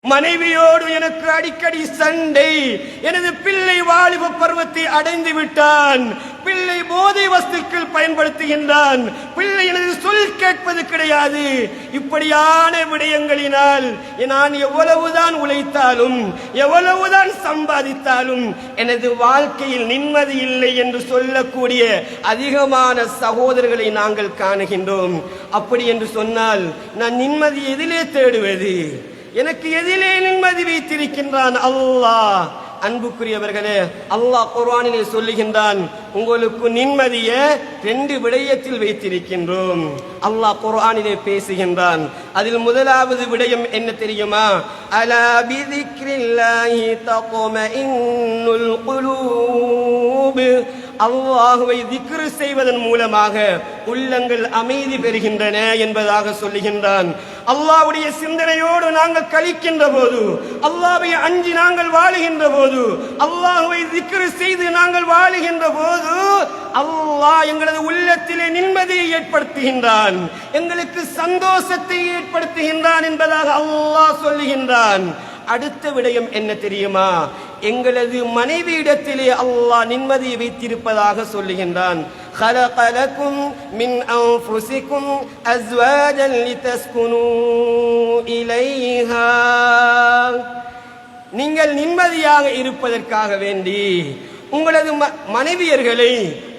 மனைவியோடு எனக்கு அடிக்கடி சண்டை. எனது பிள்ளை வாலிப பருவத்தை அடைந்து விட்டான். பிள்ளை போதை வஸ்துக்கள் பயன்படுத்துகின்றான். பிள்ளை எனது சொல் கேட்பது கிடையாது. இப்படியான விடயங்களினால் நான் எவ்வளவுதான் உழைத்தாலும் எவ்வளவுதான் சம்பாதித்தாலும் எனது வாழ்க்கையில் நிம்மதி இல்லை என்று சொல்லக்கூடிய அதிகமான சகோதரர்களை நாங்கள் காணுகின்றோம். அப்படி என்று சொன்னால் நான் நிம்மதி எதிலே தேடுவது? எனக்கு எதிலே நிம்மதி வைத்திருக்கின்றான் அல்லாஹ்? அன்புக்குரியவர்களே, அல்லாஹ் குர்ஆனிலே சொல்லுகின்றான், உங்களுக்கு நிம்மதியை 2 விடயத்தில் வைத்திருக்கின்றோம். அல்லாஹ் குர்ஆனிலே பேசுகின்றான். அதில் முதலாவது விடயம் என்ன தெரியுமா? அலா பிதிக்ரில்லாஹி தக்மஇன்னுல் குலூப். அல்லாஹ்வை திக்ர் செய்வதன் மூலமாக உள்ளங்கள் அமைதி பெறுகின்றன என்பதாக சொல்லுகின்றான். அல்லாஹ்வுடைய சிந்தனையோடு நாங்கள் கழிக்கின்ற போது, அல்லாஹ்வை அஞ்சி நாங்கள் வாழுகின்ற போது, அல்லாஹ்வை திக்ர் செய்து நாங்கள் வாழுகின்ற போது அல்லாஹ் எங்களது உள்ளத்திலே நிம்மதியை ஏற்படுத்துகின்றான், எங்களுக்கு சந்தோஷத்தை ஏற்படுத்துகின்றான் என்பதாக அல்லாஹ் சொல்லுகின்றான். அடுத்த விடயம் என்ன தெரியுமா? எங்களது மனைவியிடத்திலே அல்லாஹ் நிம்மதியை வைத்திருப்பதாக சொல்லுகின்றான். خلق لكم من أنفسكم أزواجا لتسكنوا إليها. நீங்கள் நிம்மதியாக இருப்பதற்காக வேண்டி உங்களது மனைவியர்களை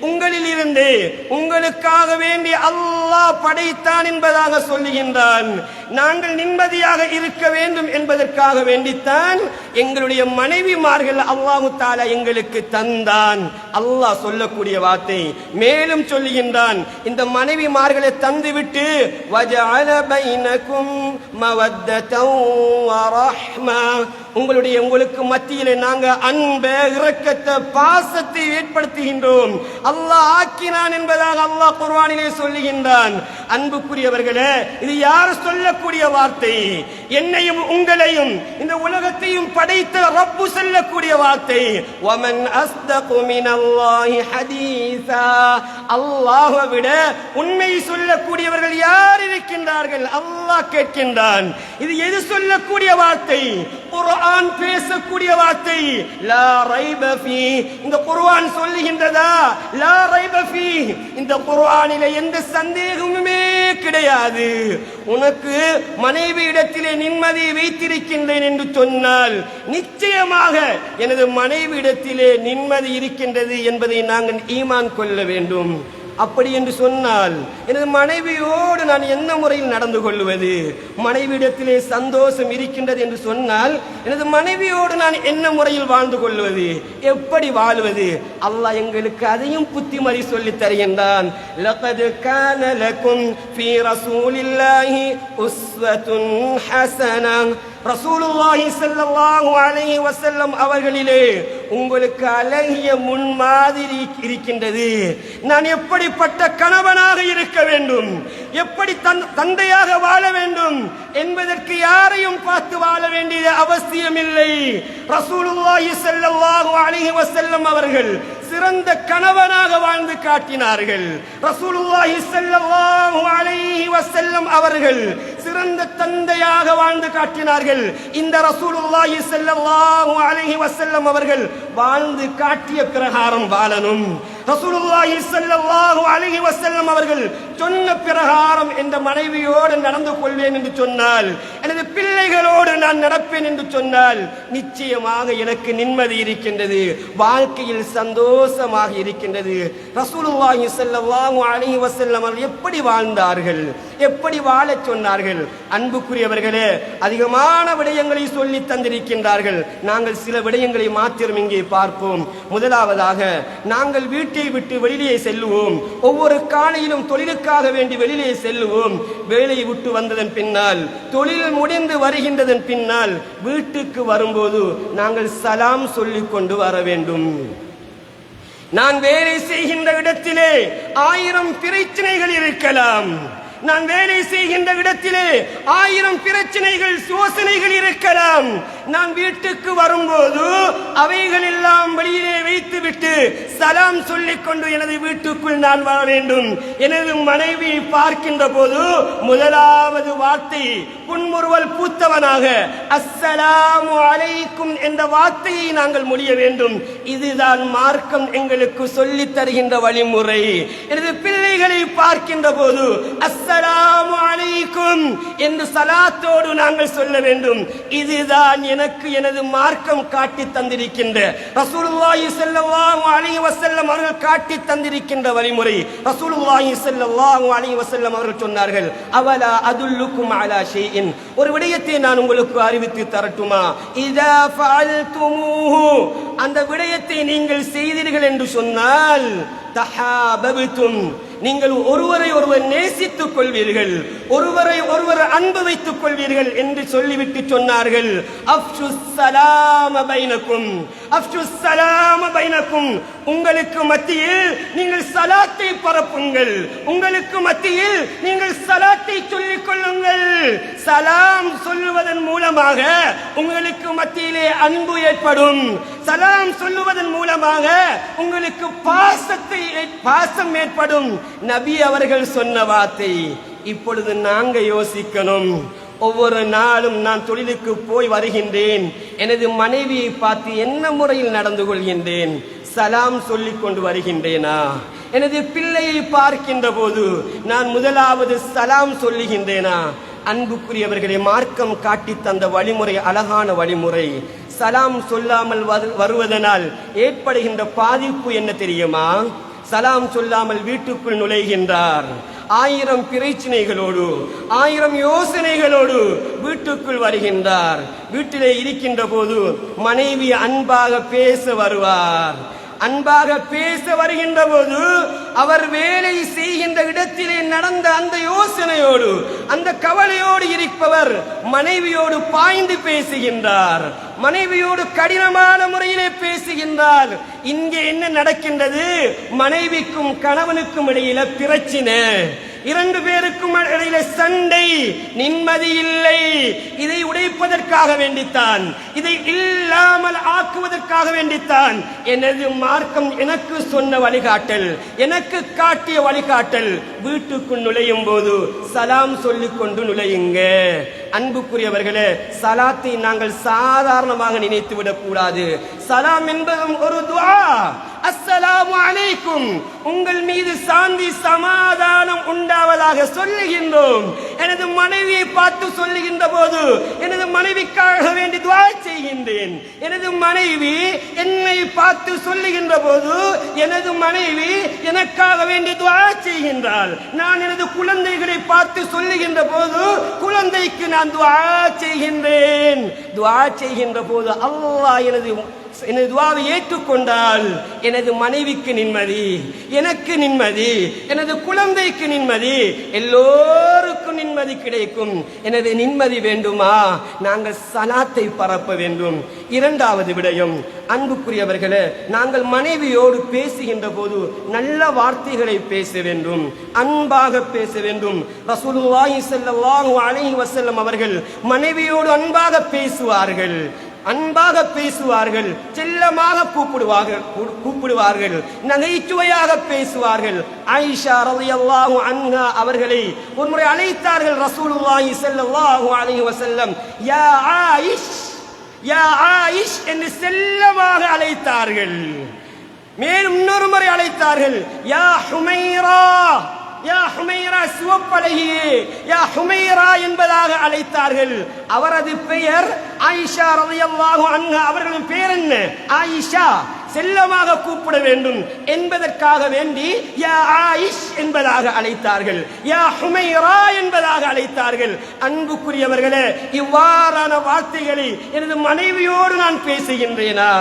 உங்களில் இருந்து உங்களுக்காக வேண்டி அல்லாஹ் படைத்தான் என்பதாக சொல்லுகின்றான். நாங்கள் நிம்மதியாக இருக்க வேண்டும் என்பதற்காக வேண்டித்தான் எங்களுடைய மனைவிமார்கள் அல்லாஹ் தஆலா எங்களுக்கு தந்தான். அல்லாஹ் சொல்லக்கூடிய வார்த்தை மேலும் சொல்லுகின்றான், இந்த மனைவிமார்களை தந்துவிட்டு வஜஅல பைனகும் மவத்தன் வரஹ்மா, உங்களுக்கு மத்தியிலே நாங்கள் அன்பை, இரக்கத்தை, பாசத்தை ஏற்படுத்துகின்றோம், அல்லாஹ் ஆக்கினான் என்பதாக அல்லாஹ் குர்ஆனிலே சொல்லுகின்றான். அன்புக்குரியவர்களே, இது யார் சொல்லக்கூடிய வார்த்தை? என்னையும் உங்களையும் இந்த உலகத்தையும் படைத்த ரப்பு சொல்லக்கூடிய வார்த்தை. வமன் அஸ்தகு மினல்லாஹி ஹதீஸா. அல்லாஹ்வை விட உண்மை சொல்லக்கூடியவர்கள் யார் இருக்கின்றார்கள்? அல்லாஹ் கேட்கின்றான். இது எது சொல்லக்கூடிய வார்த்தை? குர்ஆன் பேசக்கூடிய வார்த்தை. லா ரைப ஃபீ. இந்த குர்ஆன் சொல்லுகின்றதா? லா ரைப ஃபீ. இந்த குர்ஆனிலே எந்த சந்தேகமுமே கிடையாது. உனக்கு மனைவியிடத்திலே நிம்மதியை வைத்திருக்கின்றேன் என்று சொன்னால் நிச்சயமாக எனது மனைவியிடத்திலே நிம்மதி இருக்கின்றது என்பதை நாங்கள் ஈமான் கொள்ள வேண்டும். அப்படி என்று சொன்னால் எனது மனைவியோடு நான் எந்த முறையில் நடந்து கொள்வது? மனைவியிடத்திலே சந்தோஷம் இருக்கின்றது என்று சொன்னால் எனது மனைவியோடு நான் என்ன முறையில் வாழ்ந்து கொள்வது? எப்படி வாழ்வது? அல்லாஹ் எங்களுக்கு அதையும் புத்திமதி சொல்லி தருகின்றான். லகத் கான லகும் ஃபீ ரசூலில்லாஹி உஸ்வத்துன் ஹஸனா. ரசூலுல்லாஹி ஸல்லல்லாஹு அலைஹி வஸல்லம் அவர்களிலே உங்களுக்கு அழகிய முன்மாதிரி இருக்கின்றது. நான் எப்படிப்பட்ட கணவனாக இருக்க வேண்டும், எப்படி தந்தையாக வாழ வேண்டும் என்பதற்கு யாரையும் பார்த்து வாழ வேண்டிய அவசியமில்லை. ரசூலுல்லாஹி ஸல்லல்லாஹு அலைஹி வஸல்லம் அவர்கள் சிறந்த கணவனாக வாழ்ந்து காட்டினார்கள். ரசூலுல்லாஹி ஸல்லல்லாஹு அலைஹி வஸல்லம் அவர்கள் சிறந்த தந்தையாக வாழ்ந்து காட்டினார்கள். இந்த ரசூலுல்லாஹி ஸல்லல்லாஹு அலைஹி வஸல்லம் அவர்கள் வாழ்ந்து காட்டிய பிரகாரம் வாழணும். ரசூலுல்லாஹி ஸல்லல்லாஹு அலைஹி வஸல்லம் அவர்கள் சொன்ன பிரகாரம் என்ற மனைவியோடு நடந்து கொள்வேன் என்று சொன்னால், எனது பிள்ளைகளோடு நான் நடப்பேன் என்று சொன்னால் நிச்சயமாக எனக்கு நிம்மதி இருக்கின்றது, வாழ்க்கையில் சந்தோஷமாக இருக்கின்றது. ரசூலுல்லாஹி ஸல்லல்லாஹு அலைஹி வஸல்லம் அவர்கள் எப்படி வாழ்ந்தார்கள், எப்படி வாழச் சொன்னார்கள்? அன்புக்குரியவர்களே, அதிகமான விடயங்களை சொல்லி தந்திருக்கின்றார்கள். நாங்கள் சில விடயங்களை மாத்திரம் இங்கே பார்ப்போம். முதலாவதாக, நாங்கள் வீட்டை விட்டு வெளியே செல்லுவோம். ஒவ்வொரு காலையிலும் தொழிலுக்காக வேண்டி வெளியே செல்லுவோம். வேலையை விட்டு வந்ததன் பின்னால், தொழில் முடிந்து வருகின்றதன் பின்னால் வீட்டுக்கு வரும்போது நாங்கள் சலாம் சொல்லிக் கொண்டு வர வேண்டும். நான் வேலை செய்கின்ற இடத்திலே 1000 பிரச்சனைகள் இருக்கலாம். நான் வேலை செய்கின்ற இடத்திலே 1000 பிரச்சனைகள், சோசனைகள் இருக்கலாம். நான் வீட்டுக்கு வரும்போது அவைகள் எல்லாம் வெளியிலே வைத்துவிட்டு சலாம் சொல்லிக் கொண்டு எனது வீட்டுக்குள் நான் வர வேண்டும். எனது மனைவி பார்க்கின்ற போது முதலாவது வார்த்தை புன்முறுவல் பூத்தவனாக அஸ்ஸலாமு அலைக்கும் என்ற வார்த்தையை நாங்கள் முடிய வேண்டும். இதுதான் மார்க்கம் எங்களுக்கு சொல்லித் தருகின்ற வழிமுறை. எனது பிள்ளைகளை பார்க்கின்ற போது அஸ்ஸலாமு அலைக்கும் என்று சலாத்தோடு நாங்கள் சொல்ல வேண்டும். இதுதான் எனக்கு எனது மார்க்கம் காட்டி தந்திருக்கின்ற, ரசூலுல்லாஹி ஸல்லல்லாஹு அலைஹி வஸல்லம் அவர்கள் காட்டி தந்திருக்கின்ற வழிமுறை. ரசூலுல்லாஹி ஸல்லல்லாஹு அலைஹி வஸல்லம் அவர்கள் சொன்னார்கள், அவலா அதுல்லுக்கும் அலா ஷைஇன், ஒரு விடயத்தை நான் உங்களுக்கு அறிவித்து தரட்டுமா? இதா ஃபஅல்துமூஹு, அந்த விடயத்தை நீங்கள் செய்தீர்கள் என்று சொன்னால் தஹாபபதும், நீங்கள் ஒருவரை ஒருவர் நேசித்துக் கொள்வீர்கள், ஒருவரை ஒருவர் அன்பு வைத்துக் கொள்வீர்கள் என்று சொல்லிவிட்டு சொன்னார்கள், அஃஷுஸ் ஸலாம பைனக்கும், அஃஷுஸ் ஸலாம பைனக்கும், உங்களுக்கு மத்தியில் நீங்கள் சலாத்தை பரப்புங்கள், உங்களுக்கு மத்தியில் நீங்கள் சலாத்தை சொல்லிக் கொள்ளுங்கள். சலாம் சொல்லுவதன் மூலமாக உங்களுக்கு மத்தியிலே அன்பு ஏற்படும். சலாம் சொல்லுவதன் மூலமாக உங்களுக்கு பாசம் ஏற்படும். நபி அவர்கள் சொன்ன வார்த்தை. இப்பொழுது நாங்க யோசிக்கணும். ஒவ்வொரு நாளும் நான் தொழிலுக்கு போய் வருகின்றேன், எனது மனைவியை பார்த்து என்ன முறையில் நடந்து கொள்கின்றேன்? சலாம் சொல்லிக் கொண்டு வருகின்றேனா? எனது பிள்ளையை பார்க்கின்ற போது நான் முதலாவது சலாம் சொல்லுகின்றேனா? அன்புக்குரியவர்களை, மார்க்கம் காட்டி தந்த வழிமுறை அழகான வழிமுறை. சலாம் சொல்லாமல் வருவதனால் ஏற்படுகின்ற பாதிப்பு என்ன தெரியுமா? சலாம் சொல்லாமல் வீட்டுக்குள் நுழைகின்றார், 1000 பிரச்சனைகளோடு 1000 யோசனைகளோடு வீட்டுக்குள் வருகின்றார். வீட்டிலே இருக்கின்ற போது மனைவி அன்பாக பேச வருவார். அன்பாக பேச வருகின்ற போது அவர் வேலை செய்கின்ற இடத்திலே நடந்த அந்த யோசனையோடு அந்த கவலையோடு இருப்பவர் மனைவியோடு பாய்ந்து பேசுகின்றார், மனைவியோடு கடினமான முறையிலே பேசுகின்றார். இங்கே என்ன நடக்கின்றது? மனைவிக்கும் கணவனுக்கும் இடையில பிரச்சனை, 2 பேருக்கும் இடையில சண்டை, நிம்மதி இல்லை. இதை உடைப்பதற்காக வேண்டித்தான், இதை இல்லாமல் ஆக்குவதற்காக வேண்டித்தான் எனது மார்க்கம் எனக்கு சொன்ன வழிகாட்டல், எனக்கு காட்டிய வழிகாட்டல். வீட்டுக்குள் நுழையும் போது சலாம் சொல்லிக் கொண்டு நுழையுங்க. அன்புக்குரியவர்களே, சலாத்தை நாங்கள் சாதாரணமாக நினைத்து விடக்கூடாது. சலாம் என்பதும் ஒரு துஆ. அஸ்ஸலாமு அலைக்கும், உங்கள் மீது சாந்தி சமாதானம் உண்டாவதாக சொல்லுகின்றோம். எனது மனைவியை பார்த்து சொல்லுகின்ற போது எனது மனைவிக்காக வேண்டி துஆ செய்கின்றேன். எனது மனைவி என்னை பார்த்து சொல்லுகின்ற போது எனது மனைவி எனக்காக வேண்டி துஆ செய்கின்றாள். நான் எனது குழந்தைகளை பார்த்து சொல்லுகின்ற போது குழந்தைக்கு நான் துஆ செய்கின்றேன். துஆ செய்கின்ற போது அல்லாஹ் எனது துஆவை ஏற்றுக்கொண்டால் எனது மனைவிக்கு நிம்மதி, எனக்கு நிம்மதி, எனது குழந்தைக்கு நிம்மதி, எல்லோருக்கும் நிம்மதி கிடைக்கும். எனது நிம்மதி வேண்டுமா? நாங்கள் சலாத்தை பரப்ப வேண்டும். 2வது விடயம், அன்புக்குரியவர்களே, நாங்கள் மனைவியோடு பேசுகின்ற போது நல்ல வார்த்தைகளை பேச வேண்டும், அன்பாக பேச வேண்டும். ரசூலுல்லாஹி ஸல்லல்லாஹு அலைஹி வஸல்லம் அவர்கள் மனைவியோடு அன்பாக பேசுவார்கள், அன்பாக பேசுவார்கள், செல்லமாக கூப்பிடுவார்கள், நகைச்சுவையாக பேசுவார்கள். ஆயிஷா ரலியல்லாஹு அன்ஹா அவர்களை ஒருமுறை அழைத்தார்கள் ரசூலுல்லாஹி ஸல்லல்லாஹு அலைஹி வஸல்லம். யா ஆயிஷ், யா ஆயிஷ் என்று செல்லமாக அழைத்தார்கள். மேலும் இன்னொரு முறை அழைத்தார்கள், யா ஹுமைரா, யா ஹுமைரா, சிவப்பழகியே, யா ஹுமைரா என்பதாக அழைத்தார்கள். அவரது பெயர் ஆயிஷா ரலியல்லாஹு அன்ஹா. அவர்களின் பெயர் என்ன? ஆயிஷா. செல்லமாக கூப்பிட வேண்டும் என்பதற்காக வேண்டி யா ஆயிஷ் என்பதாக அழைத்தார்கள், யா ஹுமைரா என்பதாக அழைத்தார்கள். அன்புக்குரியவர்களே, இவ்வாறான வார்த்தைகளை எனது மனைவியோடு நான் பேசுகின்றேனா?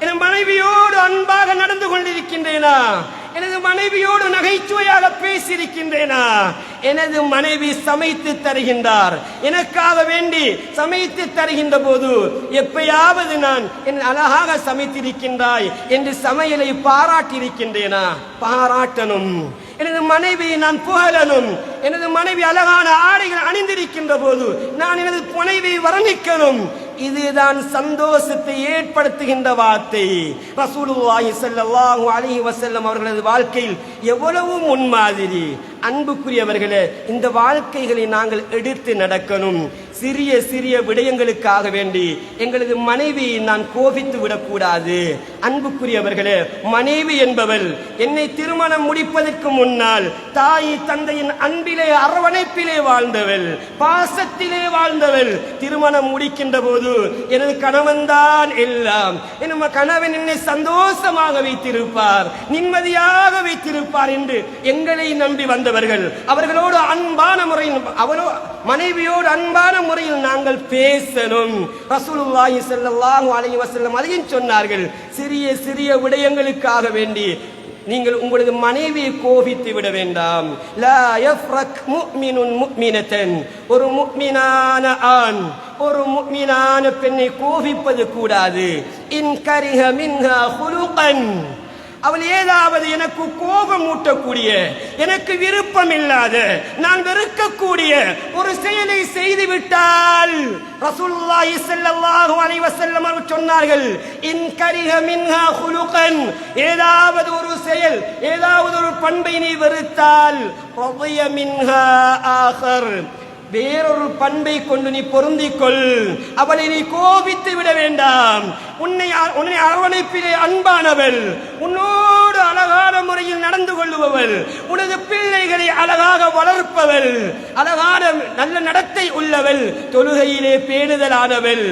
என் மனைவியோடு அன்பாக நடந்து கொண்டிருக்கின்றேனா? எனது மனைவியோடு நகைச்சுவையாக பேசியிருக்கின்றேனா? எனது மனைவி சமைத்து தருகின்றார், எனக்காக வேண்டி சமைத்து தருகின்ற போது எப்பயாவது நான் என் அழகாக சமைத்திருக்கின்றாய் என்று சமையலை பாராட்டியிருக்கின்றேனா? பாராட்டணும். எனது மனைவியை நான் புகழணும். எனது மனைவி அழகான ஆடைகள் அணிந்திருக்கின்ற போது நான் எனது மனைவியை வர்ணிக்கணும். இதுதான் சந்தோஷத்தை ஏற்படுத்துகின்ற வார்த்தை. ரசூலுல்லாஹி ஸல்லல்லாஹு அலைஹி வஸல்லம் அவர்களது வாழ்க்கையில் எவ்வளவு முன்மாதிரி. அன்புக்குரியவர்களே, இந்த வாழ்க்கைகளை நாங்கள் எடுத்து நடக்கணும். சிறிய சிறிய விடயங்களுக்காக வேண்டி எங்களது மனைவியை நான் கோபித்து விடக்கூடாது. அன்புக்குரியவர்களே, மனைவி என்பவள் என்னை திருமணம் முடிப்பதற்கு முன்னால் தாய் தந்தையின் அன்பிலே அரவணைப்பிலே வாழ்ந்தவள், பாசத்திலே வாழ்ந்தவள். திருமணம் முடிக்கின்ற போது எனது கணவன்தான் எல்லாம், என் கணவன் என்னை சந்தோஷமாக வைத்திருப்பார், நிம்மதியாக வைத்திருப்பார் என்று எங்களை நம்பி வந்தவர்கள். அவர்களோடு அன்பான முறையில், மனைவியோடு அன்பான முறையில் நாங்கள் பேசணும். ரசூலுல்லாஹி ஸல்லல்லாஹு அலைஹி வஸல்லம் அதையும் சொன்னார்கள். சிறிய சிறிய விடயங்களுக்காக வேண்டி நீங்கள் உங்களது மனைவியை கோபித்து விட வேண்டாம். லா யஃப்ரக் முஃமினுன் முஃமினத்தன், ஒரு முஃமினான ஆண் ஒரு முஃமினான பெண்ணை கோபிப்பது கூடாது. இன் கரிஹ மின்ஹா குலுகன், அவள் ஏதாவது எனக்கு கோபம் ஊட்டக்கூடிய, எனக்கு விருப்பம் இல்லாத, நான் வெறுக்கக்கூடிய ஒரு செயலை செய்துவிட்டால் ரசூலுல்லாஹி ஸல்லல்லாஹு அலைஹி வஸல்லம் அவர்கள் சொன்னார்கள், இன் கரிஹ மின்ஹா குலுகன், ஏதாவது ஒரு செயல், ஏதாவது ஒரு பண்பை நீ வெறுத்தால் ரضிய மின்ஹா ஆகர், வேறொரு பண்பை கொண்டு நீ பொருந்திக்கொள். அவளை நீ கோபித்து விட வேண்டாம். உன்னை அரவணைப்பிலே அன்பானவள், உன்னோடு அழகான முறையில் நடந்து கொள்ளுபவள், உனது பிள்ளைகளை அழகாக வளர்ப்பவள், அழகான நல்ல நடத்தை உள்ளவள், தொழுகையிலே பேணுதலானவள்,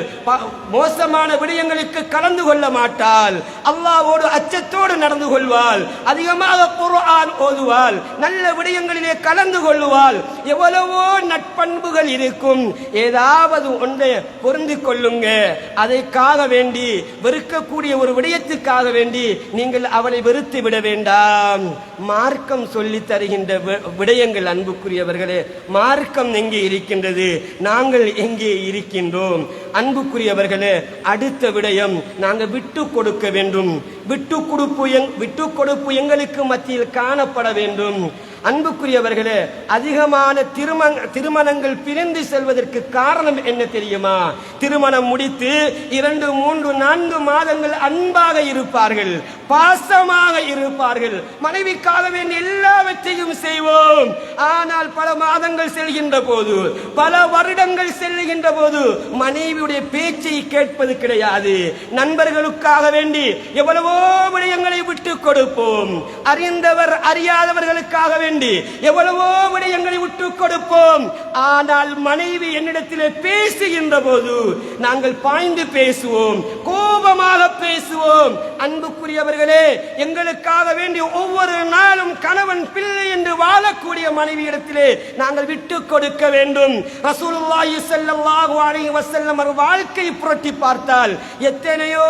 மோசமான விடயங்களுக்கு கலந்து கொள்ள மாட்டாள், அல்லாஹ்வோடு அச்சத்தோடு நடந்து கொள்வாள், அதிகமாக குர்ஆன் ஓதுவாள், நல்ல விடயங்களிலே கலந்து கொள்ளுவாள். எவ்வளவோ நட்பண்புகள் இருக்கும். ஏதாவது ஒன்றை பொருந்திக் கொள்ளுங்க. அதைக்காக வேண்டி, வெறுக்கக்கூடிய ஒரு விடயத்துக்காக வேண்டி நீங்கள் அவளை வெறுத்து விட வேண்டாம். மார்க்கம் சொல்லி தருகின்ற விடயங்கள், அன்புக்குரியவர்களே, மார்க்கம் எங்கே இருக்கின்றது, நாங்கள் எங்கே இருக்கின்றோம்? அன்புக்குரியவர்களே, அடுத்த விடயம், நாங்கள் விட்டு கொடுக்க வேண்டும். விட்டு கொடுப்பு எங்களுக்கு மத்தியில் காணப்பட வேண்டும். அன்புக்குரியவர்களே, அதிகமான திருமணங்கள் பிரிந்து செல்வதற்கு காரணம் என்ன தெரியுமா? திருமணம் முடித்து 2, 3, 4 மாதங்கள் அன்பாக இருப்பார்கள், பாசமாக இருப்பார்கள், மனைவிக்காக வேண்டிய எல்லாவற்றையும் செய்வோம். ஆனால் பல மாதங்கள் செல்கின்ற போது, பல வருடங்கள் செல்கின்ற போது மனைவியுடைய பேச்சை கேட்பது கிடையாது. நண்பர்களுக்காக வேண்டி எவ்வளவோ விடயங்களை விட்டுக் கொடுப்போம். அறிந்தவர் அறியாதவர்களுக்காக வேண்டி எவ்வளவோ விடயங்களை விட்டுக் கொடுப்போம். ஆனால் மனைவி என்னிடத்திலே பேசுகின்ற போது நாங்கள் பாய்ந்து பேசுவோம், கோபமாக பேசுவோம். அன்புக்குரியவர்களே, எங்களுக்காக வேண்டி ஒவ்வொரு நாளும் கணவன் பிள்ளை என்று வாழக்கூடிய மனைவியிடத்திலே நாங்கள் விட்டுக் கொடுக்க வேண்டும். ரசூலுல்லாஹி ஸல்லல்லாஹு அலைஹி வஸல்லம் வாழ்க்கை புரட்டி பார்த்தால் எத்தனையோ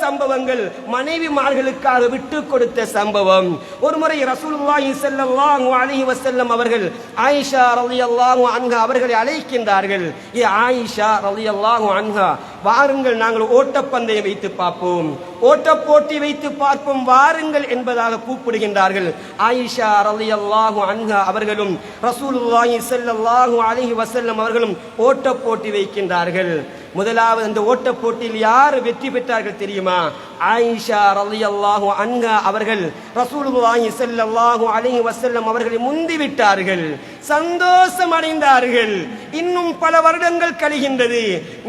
சம்பவங்கள் மனைவிமார்களுக்காக விட்டுக் கொடுத்த சம்பவம். ஒரு முறை ரசூலுல்லாஹி ஸல்லல்லாஹு அலைஹி வஸல்லம் அவர்கள் ஆயிஷா ரலியல்லாஹு அன்ஹா அவர்களை அழைக்கின்றார்கள். ஆயிஷா ரலியல்லாஹு அன்ஹா, வாருங்கள் நாங்கள் ஓட்டப்பந்தயம் வைத்து பார்ப்போம், ஓட்ட போட்டி வைத்து பார்ப்போம், வாருங்கள் என்பதாக கூப்பிடுகின்றார்கள். ஆயிஷா ரலியல்லாஹு அன்ஹா அவர்களும் ரசூலுல்லாஹி ஸல்லல்லாஹு அலைஹி வஸல்லம் அவர்களும் ஓட்ட போட்டி வைக்கின்றார்கள். முதலாவது அந்த ஓட்ட போட்டியில் யார் வெற்றி பெற்றார்கள் தெரியுமா? ஆயிஷா ரலியல்லாஹு அன்ஹா அவர்கள் ரசூலுல்லாஹி ஸல்லல்லாஹு அலைஹி வஸல்லம் அவர்களை முந்திவிட்டார்கள், சந்தோஷம் அடைந்தார்கள். இன்னும் பல வருடங்கள் கழிகின்றது.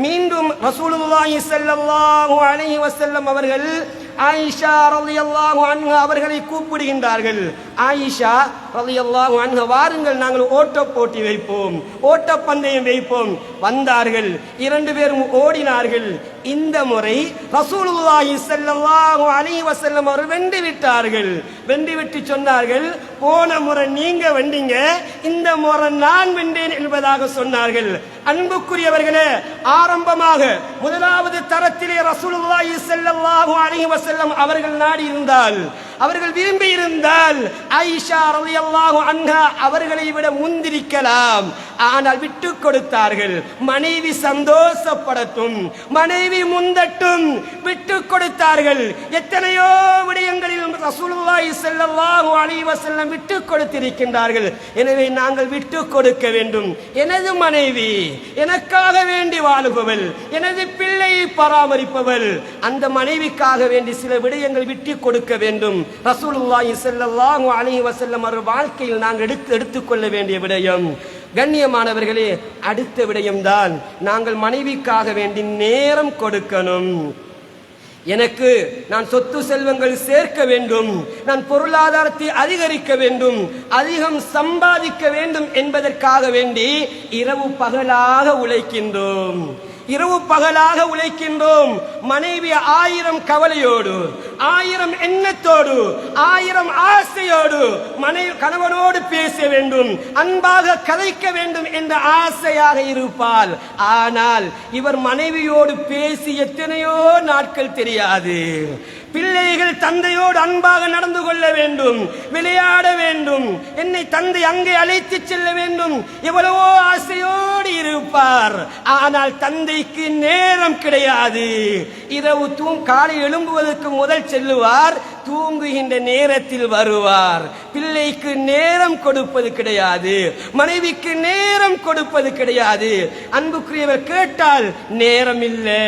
மீண்டும் ரசூலுல்லாஹி ஸல்லல்லாஹு அலைஹி வஸல்லம் அவர்கள் ஆயிஷா ரலியல்லாஹு அன்ஹா அவர்களை கூப்பிடுகின்றார்கள். ஆயிஷா ரலியல்லாஹு அன்ஹா, வாருங்கள் நாங்கள் ஓட்ட போட்டி வைப்போம், ஓட்ட பந்தயம் வைப்போம். வந்தார்கள், 2 பேரும் ஓடினார்கள். இந்த முறை ரசூலுல்லாஹி ஸல்லல்லாஹு அலைஹி வஸல்லம் அவர்கள் வென்று விட்டார்கள். வென்று விட்டு சொன்னார்கள், போன முறை நீங்க வென்றீங்க, இந்த முறை நான் வென்றேன் என்பதாக சொன்னார்கள். அன்புக்குரியவர்களே, ஆரம்பமாக முதலாவது தரத்திலே ரசூலுல்லாஹி ஸல்லல்லாஹு அலைஹி வஸல்லம் அவர்கள் நாடி இருந்தால், அவர்கள் விரும்பி இருந்தால் ஆயிஷா ரலியல்லாஹு அன்ஹா அவர்களை விட முந்திரிக்கலாம். ஆனால் விட்டு கொடுத்தார்கள். மனைவி சந்தோஷப்படட்டும், மனைவி முந்தட்டும், விட்டு கொடுத்தார்கள். எத்தனையோ விடயங்களில் ரசூலுல்லாஹி ஸல்லல்லாஹு அலைஹி வஸல்லம் விட்டு கொடுத்திருக்கின்றார்கள். எனவே நாங்கள் விட்டு கொடுக்க வேண்டும். எனது மனைவி எனக்காக வேண்டி வாழுபவள், எனது பிள்ளையை பராமரிப்பவள், அந்த மனைவிக்காக வேண்டி சில விடயங்கள் விட்டு கொடுக்க வேண்டும். ரசூலுல்லாஹி ஸல்லல்லாஹு அலைஹி வஸல்லம் அவர்கள் வாழ்க்கையில் நாங்கள் எடுத்துக்கொள்ள வேண்டிய விடயம். கண்ணியமானவர்களே, அடுத்த விடயம்தான் நாங்கள் மனைவிக்காக வேண்டி நேரம் கொடுக்கணும். எனக்கு நான் சொத்து செல்வங்கள் சேர்க்க வேண்டும், நான் பொருளாதாரத்தை அதிகரிக்க வேண்டும், அதிகம் சம்பாதிக்க வேண்டும் என்பதற்காக வேண்டி இரவு பகலாக உழைக்கின்றோம். இரவு பகலாக உழைக்கின்றோம். மனைவி 1000 கவலையோடு, 1000 எண்ணத்தோடு, 1000 ஆசையோடு கணவனோடு பேச வேண்டும், அன்பாக கதைக்க வேண்டும் என்ற ஆசையாக இருப்பாள். ஆனால் இவர் மனைவியோடு பேசி எத்தனையோ நாட்கள் தெரியாது. பிள்ளைகள் தந்தையோடு அன்பாக நடந்து கொள்ள வேண்டும், விளையாட வேண்டும், என்னை தந்தை அங்கே அழைத்து செல்ல வேண்டும், எவ்வளவோ ஆசையோடு இருப்பார். ஆனால் தந்தைக்கு நேரம் கிடையாது. இரவு காலை எழும்புவதற்கு முதல் செல்லுவார், தூங்குகின்ற நேரத்தில் வருவார். பிள்ளைக்கு நேரம் கொடுப்பது கிடையாது, மனைவிக்கு நேரம் கொடுப்பது கிடையாது. அன்புக்குரியவர் கேட்டால் நேரம் இல்லை,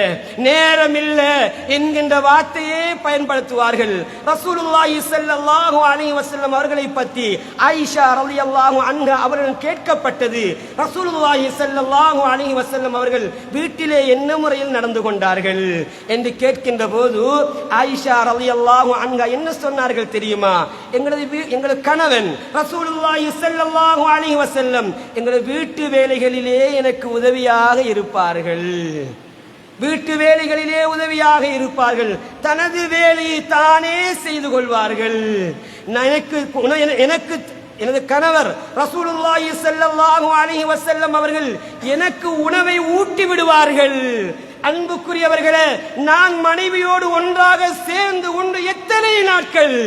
நேரம் இல்லை என்கின்ற வார்த்தையே பயன்படுத்துவார்கள். ரசூலுல்லாஹி ஸல்லல்லாஹு அலைஹி வஸல்லம் அவர்களை பற்றி ஆயிஷா ரலியல்லாஹு அன்ஹா அவர்கள் கேட்கப்பட்டது. ரசூலுல்லாஹி ஸல்லல்லாஹு அலைஹி வஸல்லம் அவர்கள் வீட்டிலே என்ன முறையில் நடந்து கொண்டார்கள் என்று கேட்கின்ற போது ஆயிஷா ரலியல்லாஹு அன்ஹா என்ன சொன்னார்கள் தெரியுமா? எங்களது கணவன் ரசூலுல்லாஹி ஸல்லல்லாஹு அலைஹி வஸல்லம் எங்களது வீட்டு வேலைகளிலே எனக்கு உதவியாக இருப்பார்கள், வீட்டு வேலைகளிலே உதவியாக இருப்பார்கள், தனது வேலையை தானே செய்து கொள்வார்கள். எனக்கு எனது கணவர் ரசூலுல்லாஹி ஸல்லல்லாஹு அலைஹி வஸல்லம் அவர்கள் எனக்கு உணவை ஊட்டி விடுவார்கள். அன்புக்குரியவர்களே, நான் மனைவியோடு ஒன்றாக சேர்ந்து உண்டு எத்தனை நாட்கள்?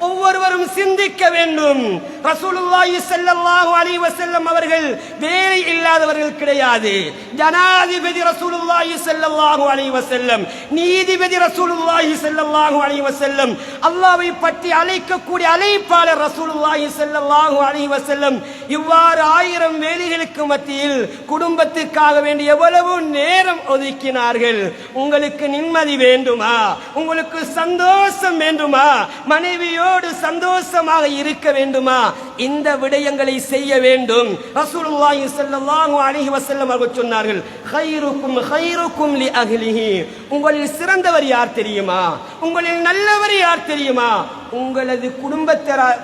ஒவ்வொருவரும் சிந்திக்க வேண்டும். ரசூலுல்லாஹி ஸல்லல்லாஹு அலைஹி வஸல்லம் அவர்கள் வேலை இல்லாதவர்கள் கிடையாது. ஜனாதிபதி ரசூலுல்லாஹி ஸல்லல்லாஹு அலைஹி வஸல்லம், நீதிபதி ரசூலுல்லாஹி ஸல்லல்லாஹு அலைஹி வஸல்லம், அல்லாஹ்வை பற்றி அழைக்கக்கூடிய அழைப்பாளர் ரசூலுல்லாஹி ஸல்லல்லாஹு அலைஹி வஸல்லம் இவ்வாறு 1000 வேலைகளுக்கு மத்தியில் குடும்பத்துக்காக வேண்டி எவ்வளவு நேரம் ஒதுக்கினார்கள். உங்களுக்கு நிம்மதி வேண்டுமா? உங்களுக்கு சந்தோஷம் வேண்டுமா? மனைவியோ சந்தோஷமாக இருக்க வேண்டுமா? இந்த விடயங்களை செய்ய வேண்டும். ரசூலுல்லாஹி ஸல்லல்லாஹு அலைஹி வஸல்லம் அவர்கள் சொன்னார்கள், கைருக்கும் கைருக்கும் லி அஹ்லிஹி. உங்களில் சிறந்தவர் யார் தெரியுமா? உங்களில் நல்லவர் யார் தெரியுமா? உங்களது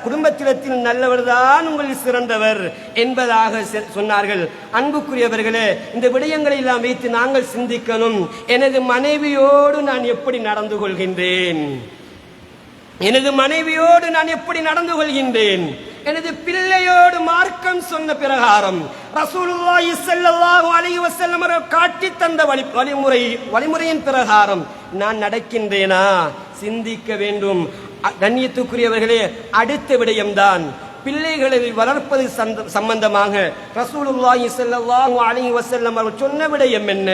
குடும்பத்தினத்தில் நல்லவர் தான் உங்களில் சிறந்தவர் என்பதாக சொன்னார்கள். அன்புக்குரியவர்களே, இந்த விடயங்களை எல்லாம் வைத்து நாங்கள் சிந்திக்கணும். எனது மனைவியோடு நான் எப்படி நடந்து கொள்கின்றேன்? எனது மனைவியோடு நான் எப்படி நடந்து கொள்கின்றேன்? எனது பிள்ளையோடு மார்க்கம் சொன்ன பிரகாரம் ரசூலுல்லாஹி ஸல்லல்லாஹு அலைஹி வஸல்லம் காட்டி தந்த வழிமுறையின் பிரகாரம் நான் நடக்கின்றேனா? சிந்திக்க வேண்டும். கண்ணியத்துக்குரியவர்களே, அடுத்த விடயம்தான் பிள்ளைகளை வளர்ப்பது சம்பந்தமாக ரசூலுல்லாஹி ஸல்லல்லாஹு அலைஹி வஸல்லம் அவர்கள் சொன்ன விடயம் என்ன?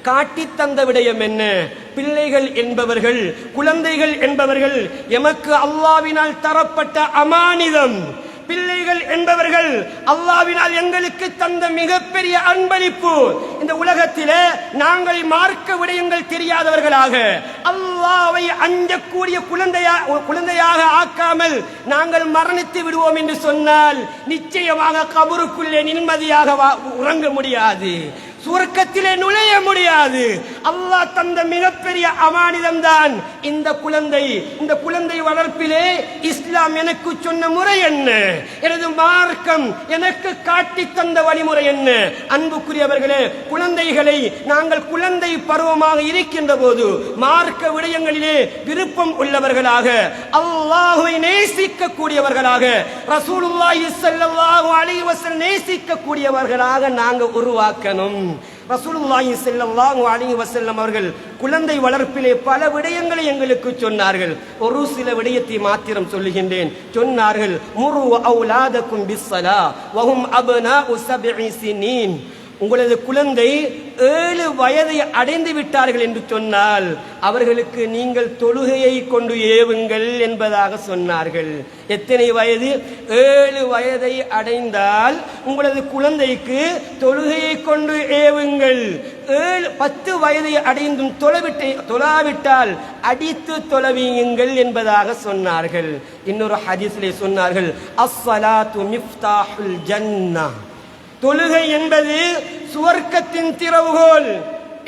காட்டி தந்த விடயம் என்ன? பிள்ளைகள் என்பவர்கள், குழந்தைகள் என்பவர்கள் எமக்கு அல்லாஹ்வினால் தரப்பட்ட அமானிதம். பிள்ளைகள் என்பவர்கள் அல்லாஹ்வினால் எங்களுக்கு தந்த மிகப்பெரிய அன்பளிப்பு. இந்த உலகத்திலே நாங்கள் மார்க்க விடயங்கள் தெரியாதவர்களாக, அல்லாஹ்வை அஞ்சக்கூடிய குழந்தையாக ஆக்காமல் நாங்கள் மரணித்து விடுவோம் என்று சொன்னால் நிச்சயமாக கபருக்குள்ளே நிம்மதியாக உறங்க முடியாது, சுவர்க்கத்திலே நுழைய முடியாது. அல்லாஹ் தந்த மிகப்பெரிய அமானிதம் தான் இந்த குழந்தை. இந்த குழந்தை வளர்ப்பிலே இஸ்லாம் எனக்கு சொன்ன முறை என்ன? எனது மார்க்கம் எனக்கு காட்டி தந்த வழிமுறை என்ன? அன்புக்குரியவர்களே, குழந்தைகளை நாங்கள் குழந்தை பருவமாக இருக்கின்ற போது மார்க்க விடயங்களிலே விருப்பம் உள்ளவர்களாக, அல்லாஹ்வை நேசிக்க கூடியவர்களாக, ரசூலுல்லாஹி ஸல்லல்லாஹு அலைஹி வஸல்லம் நேசிக்க கூடியவர்களாக நாங்கள் உருவாக்கணும். ரசூலுல்லாஹி ஸல்லல்லாஹு அலைஹி வஸல்லம் அவர்கள் குழந்தை வளர்ப்பிலே பல விடயங்களை எங்களுக்கு சொன்னார்கள். ஒரு சில விடயத்தை மாத்திரம் சொல்லுகின்றேன். சொன்னார்கள், முரு அவுலாதக்கும் பிஸ்ஸலா வஹும் அப்னாஉ சப்இ சினீன். உங்களது குழந்தை 7 வயதை அடைந்து விட்டார்கள் என்று சொன்னால் அவர்களுக்கு நீங்கள் தொழுகையை கொண்டு ஏவுங்கள் என்பதாக சொன்னார்கள். எத்தனை வயது? 7 வயதை அடைந்தால் உங்களது குழந்தைக்கு தொழுகையை கொண்டு ஏவுங்கள். 10 வயதை அடைந்தும் தொழாவிட்டால் அடித்து தொழவீங்கள் என்பதாக சொன்னார்கள். இன்னொரு ஹதீஸிலே சொன்னார்கள், அஸ்ஸலாத்து மிஃப்தாஹுல் ஜன்னah. தொழுகை என்பது சுவர்க்கத்தின் திறவுகோல்.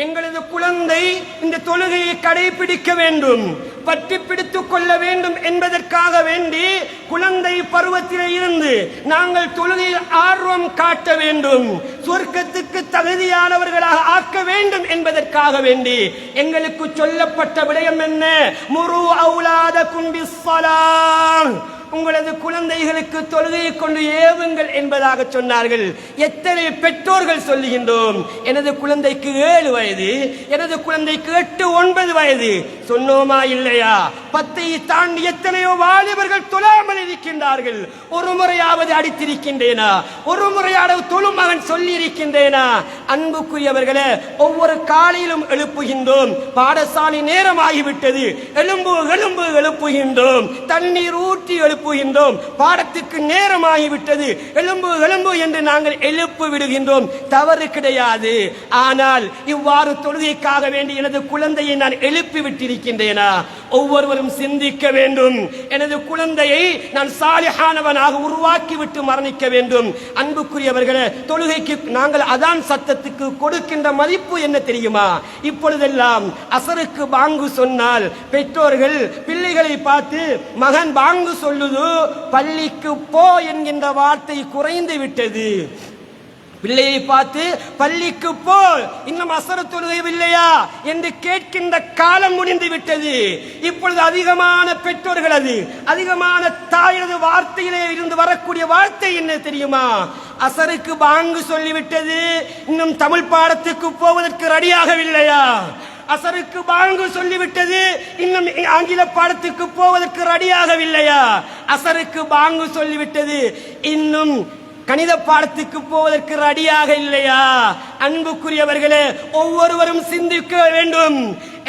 எங்களது குழந்தை இந்த தொழுகையை கடைபிடிக்க வேண்டும், பற்றி பிடித்துக் கொள்ள வேண்டும் என்பதற்காக வேண்டி குழந்தை பருவத்திலே இருந்து நாங்கள் தொழுகையில் ஆர்வம் காட்ட வேண்டும், சொர்க்கத்துக்கு தகுதியானவர்களாக ஆக்க வேண்டும் என்பதற்காக வேண்டி எங்களுக்கு சொல்லப்பட்ட விடயம் என்ன? முரு அவுலாதக்கும் பிஸ்ஸலாஹ். உங்களது குழந்தைகளுக்கு தொழுகையை கொண்டு ஏவுங்கள் என்பதாக சொன்னார்கள். எத்தனை பெற்றோர்கள் சொல்லுகின்றோம், எனது குழந்தைக்கு 7 வயது, எனது குழந்தைக்கு 8, 9 வயது. சொன்னோமா இல்லையா? 10ஐ தாண்டி எத்தனையோ வாலிபர்கள் தொழாமல் இருக்கின்றார்கள். ஒரு முறையாவது அடித்திருக்கின்றேனா? ஒரு முறையாவது தொழுமகன் சொல்லி இருக்கின்றேனா? அன்புக்குரியவர்களே, ஒவ்வொரு காலையிலும் எழுப்புகின்றோம், பாடசாலை நேரமாகிவிட்டது, எழுப்புகின்றோம், தண்ணீர் ஊற்றி எழுப்புகின்றோம், பாடத்துக்கு நேரமாகிவிட்டது, எழும்பு என்று நாங்கள் எழுப்பு விடுகின்றோம். தவறு கிடையாது. ஆனால் இவ்வாறு தொழுகைக்காக வேண்டி எனது குழந்தையை நான் எழுப்பி விட்டிருக்கின்றேனா? ஒவ்வொருவரும் சிந்திக்க வேண்டும். எனது குழந்தையை நான் சாலிஹானவனாக உருவாக்கி விட்டு மரணிக்க வேண்டும். அன்புக்குரியவர்களே, தொழுகைக்கு நாங்கள் அதான் சத்தத்துக்கு கொடுக்கின்ற மதிப்பு என்ன தெரியுமா? இப்பொழுதெல்லாம் அசருக்கு பாங்கு சொன்னால் பெற்றோர்கள் பிள்ளைகளை பார்த்து, மகன் பாங்கு சொல்லுது, பள்ளிக்கு போ என்கின்ற வார்த்தை குறைந்து விட்டது. பிள்ளையை பார்த்து பள்ளிக்கு போ, இன்னும் அசர தொழுகையில்லையா என்று கேட்கின்ற காலம் முடிந்து விட்டது. இப்பொழுது அதிகமான பெற்றோர்கள், அதிகமான தாயது வார்த்தையிலே இருந்து வரக்கூடிய வார்த்தை என்ன தெரியுமா? அசருக்கு பாங்கு சொல்லிவிட்டது, இன்னும் தமிழ் பாடத்துக்கு போவதற்கு ரெடியாகவில்லையா? அசருக்கு பாங்கு சொல்லிவிட்டது, இன்னும் ஆங்கில பாடத்துக்கு போவதற்கு ரெடியாகவில்லையா? அசருக்கு பாங்கு சொல்லிவிட்டது, இன்னும் கணித பாடத்துக்கு போவதற்கு ரெடியாக இல்லையா? அன்புக்குரியவர்களே, ஒவ்வொருவரும் சிந்திக்க வேண்டும்.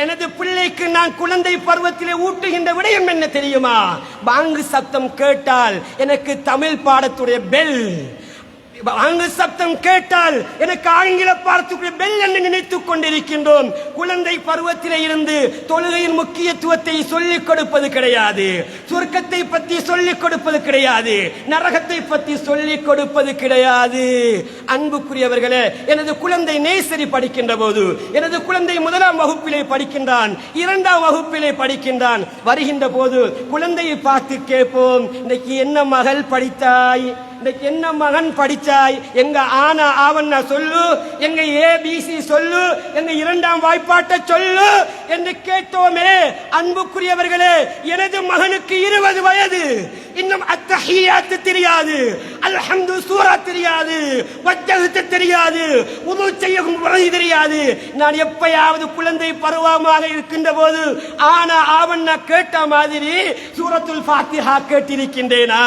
எனது பிள்ளைக்கு நான் குழந்தை பருவத்திலே ஊட்டுகின்ற விடயம் என்ன தெரியுமா? பாங்கு சத்தம் கேட்டால் எனக்கு தமிழ் பாடத்துடைய பெல், பாங்கு சத்தம் கேட்டால் எனக்கு ஆங்கில பாடத்துடைய பெல் என்று நினைத்துக் கொண்டிருக்கின்றோம். குழந்தை பருவத்திலே இருந்து தொழுகையின் முக்கியத்துவத்தை சொல்லிக் கொடுப்பது கிடையாது, சொர்க்கத்தை பற்றி சொல்லிக் கொடுப்பது கிடையாது, நரகத்தை பற்றி சொல்லிக் கொடுப்பது கிடையாது. அன்புக்குரியவர்களே, எனது குழந்தை நேசரி படிக்கின்ற போது, எனது குழந்தை 1ஆம் வகுப்பிலே படிக்கின்றான், 2ஆம் வகுப்பிலே படிக்கின்றான். வருகின்ற போது குழந்தையை பார்த்து கேட்போம், இன்னைக்கு என்ன மகள் படித்தாய், இன்னைக்கு என்ன மகன் படிச்சாய், எங்க ஆனா ஆவண்ணா சொல்லு, எங்க ஏபிசி சொல்லு, எங்க 2ஆம் வாய்ப்பாட்டை சொல்லு என்று கேட்டோமே. அன்புக்குரியவர்களே, எனது மகனுக்கு 20 வயது, இன்னும் அத்தஹியாத்து தெரியாது, அல்ஹம்து சூரா தெரியாது, வஜ்ஜஹத்து தெரியாது, உது செய்யும் முறை தெரியாது. நான் எப்பயாவது குழந்தை பருவமாக இருக்கின்ற போது ஆனா ஆவண்ணா கேட்ட மாதிரி சூரத்துல் ஃபாத்திஹா கேட்டிருக்கின்றேனா?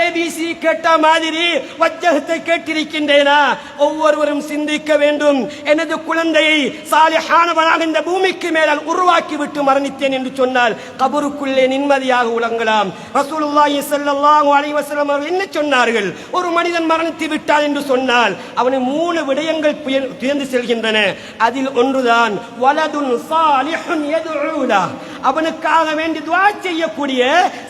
ஏபிசி கேட்ட மாதிரி வஜ்ஜஹத்தை கேட்டிருக்கின்றேனா? ஒவ்வொருவரும் சிந்திக்க வேண்டும். எனது குழந்தையை சாலிஹானவனாக இந்த பூமிக்கு மேலால் உருவாக்கி விட்டு மரணித்தேன் என்று சொன்னால் கபருக்குள்ளே நிம்மதியாக உலங்கலாம். ரசூலுல்லாஹி ஸல்லல்லாஹு அலைஹி வஸல்லம் அவர்கள் என்ன சொன்னார்கள்? ஒரு மனிதன் மரணித்து விட்டான் என்று சொன்னால் அவனை 3 விடயங்கள் துயர்ந்து செல்கின்றன. அதில் ஒன்றுதான் வலதுன் சாலிஹுன் யதுஊ லஹ். அவனுக்காக வேண்டி துஆ செய்யக்கூடிய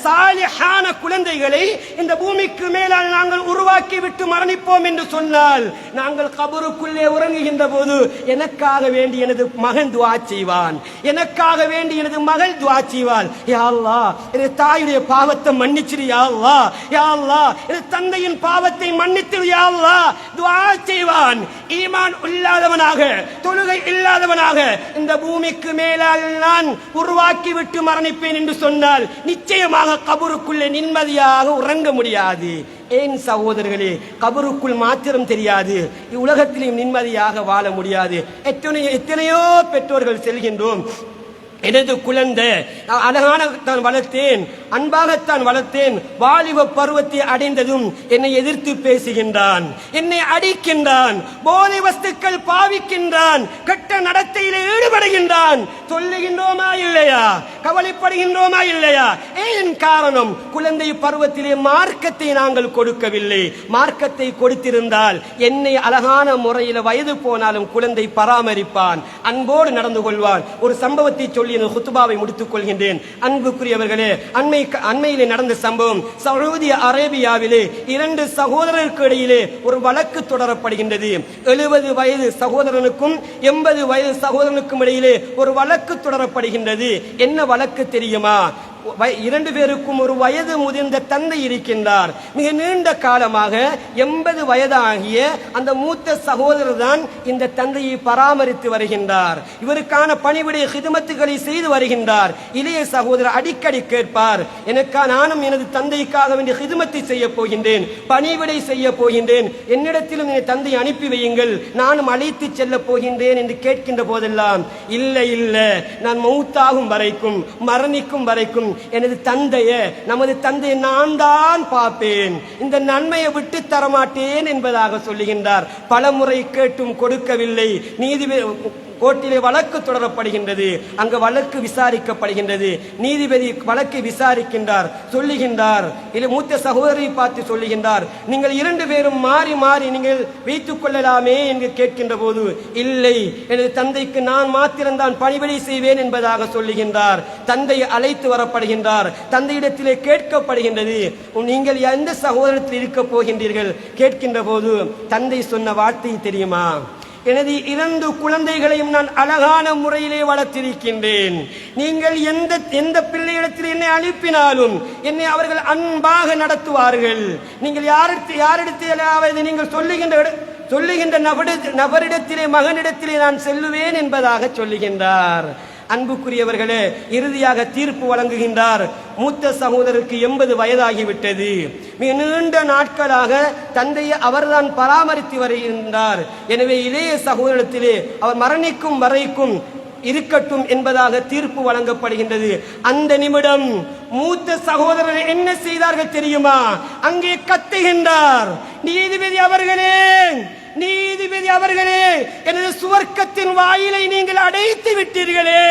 சாலிஹான குழந்தைகளை இந்த பூமிக்கு மேலால் நாங்கள் உருவாக்கி விட்டு மரணிப்போம் என்று சொன்னால் நாங்கள் கபருக்குள்ளே உறங்குகின்ற போது எனக்காக வேண்டி எனது மகன் துஆ செய்வான், எனக்காக வேண்டி எனது மகள் துஆ செய்வாள். யா அல்லாஹ், எனது தாயுடைய பாவத்தை மன்னிச்சிரு யா அல்லாஹ், யா அல்லாஹ் எனது தந்தையின் பாவத்தை மன்னித்திரு யா அல்லாஹ் துஆ செய்வான். ஈமான் இல்லாதவனாக, தொழுகை இல்லாதவனாக இந்த பூமிக்கு மேலால் நான் உருவாக்கி விட்டு மரணிப்பேன் என்று சொன்னால் நிச்சயமாக கபருக்குள்ளே நிம்மதியாக உறங்க முடியாது. ஏன் சகோதரர்களே, கபருக்குள் மாத்திரம் தெரியாது, உலகத்திலும் நிம்மதியாக வாழ முடியாது. எத்தனையோ பெற்றோர்கள் செல்கின்றோம், எனது குழந்தை அழகானத்தான் வளர்த்தேன், அன்பாகத்தான் வளர்த்தேன், வாலிப பருவத்தை அடைந்ததும் என்னை எதிர்த்து பேசுகின்றான், என்னை அடிக்கின்றான், போதை வஸ்துக்கள் பாவிக்கின்றான், கெட்ட நடத்தையிலே ஈடுபடுகின்றான். சொல்லுகின்றோமா இல்லையா? கவலைப்படுகின்றோமா இல்லையா? ஏன் காரணம்? குழந்தை பருவத்திலே மார்க்கத்தை நாங்கள் கொடுக்கவில்லை. மார்க்கத்தை கொடுத்திருந்தால் என்னை அழகான முறையில் வயது போனாலும் குழந்தை பராமரிப்பான், அன்போடு நடந்து கொள்வான். ஒரு சம்பவத்தை சொல்லி குத்துபாவை முடித்துக் கொள்கின்றேன். அன்புக்குரியவர்களே, அண்மையிலே நடந்த சம்பவம். சவுதி அரேபியாவிலே 2 சகோதரருக்கு இடையிலே ஒரு வழக்கு தொடரப்படுகின்றது. 70 வயது சகோதரனுக்கும் 80 வயது சகோதரனுக்கும் இடையிலே ஒரு வழக்கு தொடரப்படுகின்றது. என்ன வழக்கு தெரியுமா? 2 பேருக்கும் ஒரு வயது முதிர்ந்த தந்தை இருக்கின்றார். மிக நீண்ட காலமாக 80 வயதாகிய அந்த மூத்த சகோதரர் தான் இந்த தந்தையை பராமரித்து வருகின்றார். இவருக்கான பணிவிடை ஹிதமத்துகளை செய்து வருகின்றார். இளைய சகோதரர் அடிக்கடி கேட்பார், நானும் எனது தந்தைக்காக வேண்டிய ஹிதமத்தை செய்ய போகின்றேன், பணிவிடை செய்ய போகின்றேன், என்னிடத்திலும் என் தந்தை அனுப்பி வையுங்கள், நானும் அழைத்து செல்ல போகின்றேன் என்று கேட்கின்ற போதெல்லாம், இல்லை இல்லை, நான் மௌத்தாகும் வரைக்கும், மரணிக்கும் வரைக்கும் எனது நமது தந்தையை நான் தான் பார்ப்பேன், இந்த நன்மையை விட்டு தரமாட்டேன் என்பதாக சொல்லுகின்றார். பலமுறை கேட்டும் கொடுக்கவில்லை. நீதிபதி கோர்ட்டிலே வழக்கு தொடரப்படுகின்றது. அங்கு வழக்கு விசாரிக்கப்படுகின்றது. நீதிபதி வழக்கை விசாரிக்கின்றார். சொல்லுகின்றார், மூத்த சகோதரியை பார்த்து சொல்லுகின்றார், நீங்கள் 2 பேரும் மாறி மாறி நீங்கள் வைத்துக் கொள்ளலாமே என்று கேட்கின்ற போது, இல்லை, எனது தந்தைக்கு நான் மாத்திரம்தான் பணிவிடை செய்வேன் என்பதாக சொல்லுகின்றார். தந்தை அழைத்து வரப்படுகின்றார். தந்தையிடத்திலே கேட்கப்படுகின்றது, நீங்கள் எந்த சகோதரத்தில் இருக்க போகின்றீர்கள் கேட்கின்ற போது தந்தை சொன்ன வார்த்தை தெரியுமா? எனது 2 குழந்தைகளையும் நான் அழகான முறையிலே வளர்த்திருக்கின்றேன். நீங்கள் எந்த பிள்ளையிடத்தில் என்னை அனுப்பினாலும் என்னை அவர்கள் அன்பாக நடத்துவார்கள். நீங்கள் யாரிடத்திலாவது நீங்கள் சொல்லுகின்ற நபரிடத்திலே, மகனிடத்திலே நான் செல்லுவேன் என்பதாக சொல்லுகின்றார். அன்புக்குரியவர்களே, இறுதியாக தீர்ப்பு வழங்குகின்றார். மூத்த சகோதரருக்கு 80 வயதாகிவிட்டது. மிக நீண்ட நாட்களாக தந்தையை அவர்தான் பராமரித்து வருகின்றார். எனவே இளைய சகோதரத்திலே அவர் மரணிக்கும் வரைக்கும் இருக்கட்டும் என்பதாக தீர்ப்பு வழங்கப்படுகின்றது. அந்த நிமிடம் மூத்த சகோதரர் என்ன செய்தார்கள் தெரியுமா? அங்கே கத்துகின்றார், நீதிபதி அவர்களே, எனது சுவர்க்கத்தின் வாயிலை நீங்கள் அடைத்து விட்டீர்களே,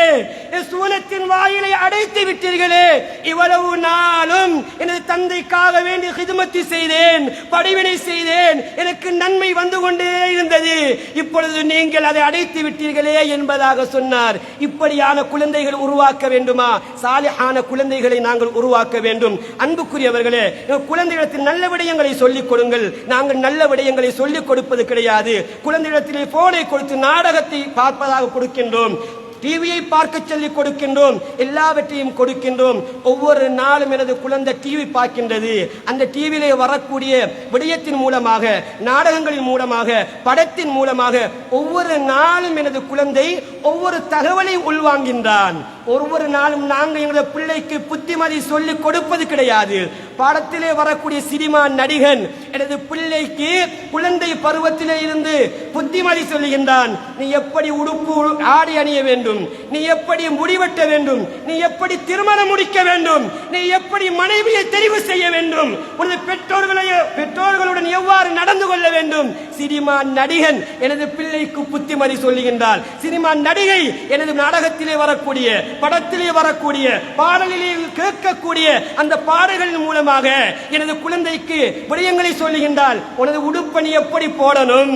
சூலத்தின் வாயிலை அடைத்து விட்டீர்களே. இவ்வளவு நாளும் எனது தந்தைக்காக வேண்டி ஹிதமத்து செய்தேன், பணிவிடை செய்தேன், எனக்கு நன்மை வந்து கொண்டே இருந்தது. இப்பொழுது நீங்கள் அதை அடைத்து விட்டீர்களே என்பதாக சொன்னார். இப்படியான குழந்தைகள் உருவாக்க வேண்டுமா? சாலிஹான குழந்தைகளை நாங்கள் உருவாக்க வேண்டும். அன்புக்குரியவர்களே, குழந்தைகளுக்கு நல்ல விடயங்களை சொல்லிக் கொடுங்கள். நாங்கள் நல்ல விடயங்களை சொல்லிக் கொடுப்பது கிடையாது. குழந்தைகளிடத்திலே போனை கொடுத்து நாடகத்தை பார்ப்பதாக கொடுக்கின்றோம், டிவியை பார்க்க சொல்லி கொடுக்கின்றோம், எல்லாவற்றையும் கொடுக்கின்றோம். ஒவ்வொரு நாளும் எனது குழந்தை டிவி பார்க்கின்றது. அந்த டிவியிலே வரக்கூடிய விடயத்தின் மூலமாக, நாடகங்களின் மூலமாக, படத்தின் மூலமாக ஒவ்வொரு நாளும் எனது குழந்தை ஒவ்வொரு தகவலை உள்வாங்கின்றான். ஒவ்வொரு நாளும் நாங்கள் எங்களது பிள்ளைக்கு புத்திமதி சொல்லிக் கொடுப்பது கிடையாது. பாடத்திலே வரக்கூடிய சினிமா நடிகன் எனது பிள்ளைக்கு குழந்தை பருவத்திலே இருந்து புத்திமதி சொல்லுகின்றான். நீ எப்படி உடுப்பு ஆடை அணிய வேண்டும், நீ எப்படி முடிவெட்ட வேண்டும், நீ எப்படி திருமணம் முடிக்க வேண்டும், நீ எப்படி மனைவியை தெரிவு செய்ய வேண்டும், உனது பெற்றோர்களுடன் எவ்வாறு நடந்து கொள்ள வேண்டும். சினிமா நடிகன் எனது பிள்ளைக்கு புத்திமதி சொல்லுகின்றார். சினிமா நடிகை எனது நாடகத்திலே வரக்கூடிய, படத்திலே வரக்கூடிய, பாடலிலே கேட்கக்கூடிய அந்த பாடல்களின் மூலமாக எனது குழந்தைக்கு விடயங்களை சொல்லுகின்றால், உனது உடுப்பணி எப்படி போடணும்,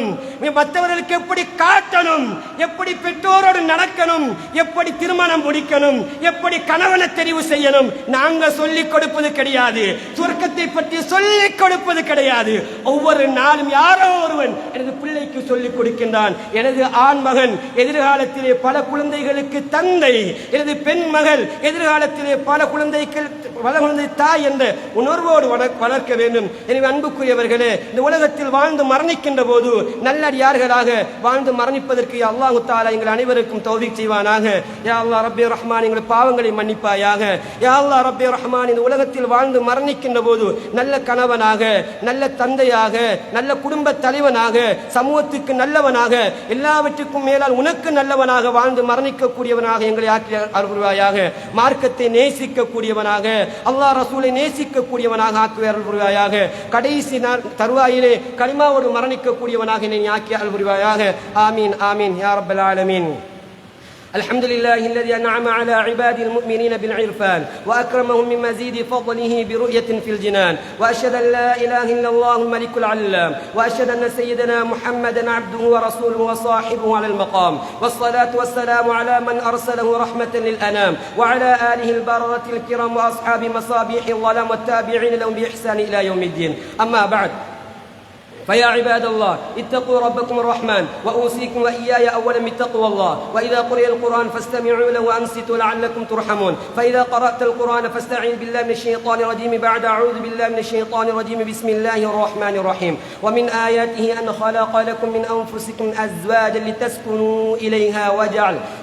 மற்றவர்களுக்கு எப்படி காட்டணும், எப்படி பெற்றோரோடு நடக்கணும், எப்படி திருமணம் முடிக்கணும், எப்படி கணவனை தெரிவு செய்யணும், நாங்கள் சொல்லிக் கொடுப்பது கிடையாது. சுவர்க்கத்தை பற்றி சொல்லிக் கொடுப்பது கிடையாது. ஒவ்வொரு நாளும் யாரோ ஒருவன் எனது பிள்ளைக்கு சொல்லிக் கொடுக்கின்றான். எனது ஆண் மகன் எதிர்காலத்திலே பல குழந்தைகளுக்கு தந்தை, எனது பெண் மகள் எதிர்காலத்திலே பல வளர்ந்த தாய் என்ற உணர்வோடு வளர்க்க வேண்டும். எனவே அன்புக்குரியவர்களே, இந்த உலகத்தில் வாழ்ந்து மரணிக்கின்ற போது நல்லடியார்களாக வாழ்ந்து மரணிப்பதற்கு அல்லாஹு தஆலா எங்கள் அனைவருக்கும் தௌஃபீக் செய்வானாக. யா அல்லாஹ் ரப்பி ரஹ்மான், எங்கள் பாவங்களை மன்னிப்பாயாக. யா அல்லாஹ் ரப்பி ரஹ்மான், இந்த உலகத்தில் வாழ்ந்து மரணிக்கின்ற போது நல்ல கணவனாக, நல்ல தந்தையாக, நல்ல குடும்ப தலைவனாக, சமூகத்துக்கு நல்லவனாக, எல்லாவற்றுக்கும் மேலால் உனக்கு நல்லவனாக வாழ்ந்து மரணிக்கக்கூடியவனாக எங்களை ஆக்கி அருள்வாயாக. மார்க்கத்தை நேசிக்கக்கூடியவனாக, அல்லாஹ் ரசூலை நேசிக்கக்கூடியவனாக ஆக்கி அருள்வாயாக. கடைசி தருவாயிலே கலிமாவோடு மரணிக்கக்கூடியவனாக என்னை ஆக்கி அருள்வாயாக. ஆமீன் ஆமீன் யா ரப்பல் ஆலமீன். الحمد لله الذي أنعم على عباد المؤمنين بالعرفان وأكرمهم من مزيد فضله برؤية في الجنان، وأشهد أن لا إله إلا الله الملك العلام، وأشهد أن سيدنا محمدا عبده ورسوله وصاحبه على المقام، والصلاة والسلام على من أرسله رحمة للأنام، وعلى آله البررة الكرام وأصحاب مصابيح الظلام والتابعين لهم بإحسان إلى يوم الدين. أما بعد، فيا عباد الله اتقوا ربكم الرحمن، وأوصيكم وإياي أولا بتقوى الله. وإذا قرئ القرآن فاستمعوا له وأنصتوا لعلكم ترحمون. فإذا قرأت القرآن فاستعذ بالله من الشيطان الرجيم بعد أعوذ بالله من الشيطان الرجيم. بسم الله الرحمن الرحيم. ومن آياته أن خلق لكم من أنفسكم أزواجا لتسكنوا إليها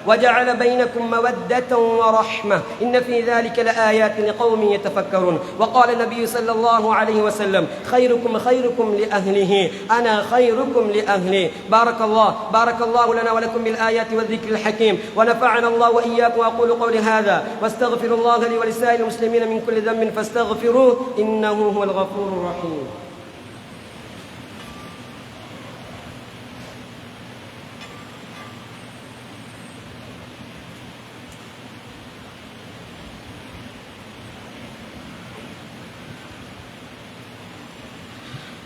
وجعل بينكم مودة ورحمة إن في ذلك لآيات لقوم يتفكرون. وقال النبي صلى الله عليه وسلم: خيركم لأهله، أنا خيركم لأهلي. بارك الله لنا ولكم بالآيات والذكر الحكيم، ونفعنا الله وإياكم. وأقول قولي هذا واستغفر الله لي ولسائر المسلمين من كل ذنب فاستغفروه إنه هو الغفور الرحيم.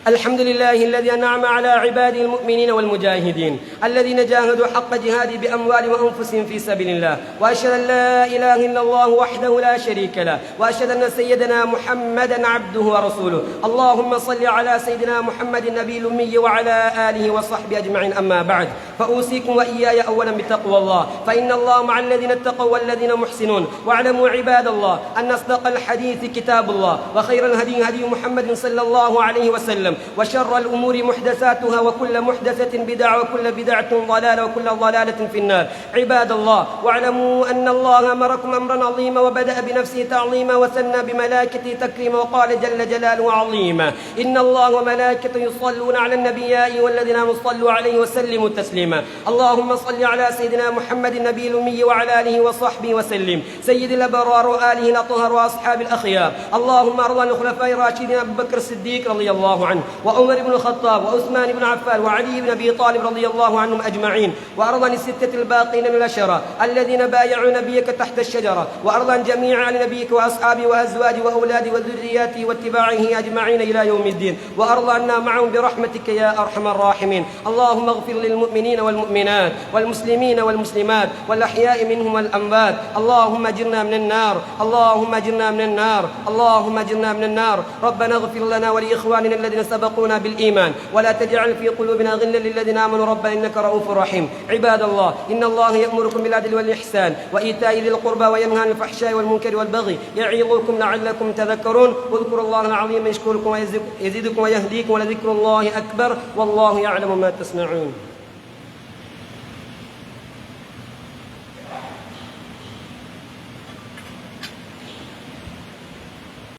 الحمد لله الذي أنعم على عباده المؤمنين والمجاهدين الذين جاهدوا حق جهاده بأموالهم وأنفسهم في سبيل الله. وأشهد أن لا إله إلا الله وحده لا شريك له، وأشهد أن سيدنا محمدا عبده ورسوله. اللهم صل على سيدنا محمد النبي الأمي وعلى آله وصحبه أجمعين. أما بعد، فأوصيكم وإياي أولا بتقوى الله، فإن الله مع الذين اتقوا والذين محسنون. واعلموا عباد الله أن أصدق الحديث كتاب الله، وخير الهدي هدي محمد صلى الله عليه وسلم، وشر الأمور محدثاتها، وكل محدثة بدعة، وكل بدعة ضلالة، وكل ضلالة في النار. عباد الله، واعلموا أن الله أمركم أمرا عظيما، وبدأ بنفسه تعظيما، وثنى بملائكته تكريما، وقال جل جلاله عظيما: إن الله وملائكته يصلون على النبي يا أيها الذين آمنوا صلوا عليه وسلموا تسليما. اللهم صل على سيدنا محمد النبي الأمي وعلى آله وصحبه وسلم، سيد الأبرار وآله الأطهار وأصحاب الأخيار. اللهم أرض عن الخلفاء الراشدين أبي بكر الصديق رضي الله عنه، وعمر بن الخطاب، وعثمان بن عفان، وعلي بن أبي طالب رضي الله عنهم أجمعين. وأرض عن الستة الباقين من العشرة الذين بايعوا نبيك تحت الشجرة. وأرض عن جميع آل نبيك وأصحابه وأزواجه وأولاده وذرياته واتباعه أجمعين إلى يوم الدين. وأرض عنا معهم برحمتك يا أرحم الراحمين. اللهم اغفر للمؤمنين والمؤمنات والمسلمين والمسلمات والأحياء منهم والأموات. اللهم اجرنا من النار، اللهم اجرنا من النار، اللهم اجرنا من النار. ربنا اغفر لنا ولإخواننا الذين سبقونا بالإيمان، ولا تجعل في قلوبنا غلا للذين آمنوا ربنا إنك رؤوف رحيم. عباد الله، إن الله يأمركم بالعدل والإحسان وإيتاء ذي القربى وينهى عن الفحشاء والمنكر والبغي يعظكم لعلكم تذكرون. واذكروا الله العظيم يشكركم ويزيدكم ويهديكم، ولذكر الله أكبر والله يعلم ما تصنعون.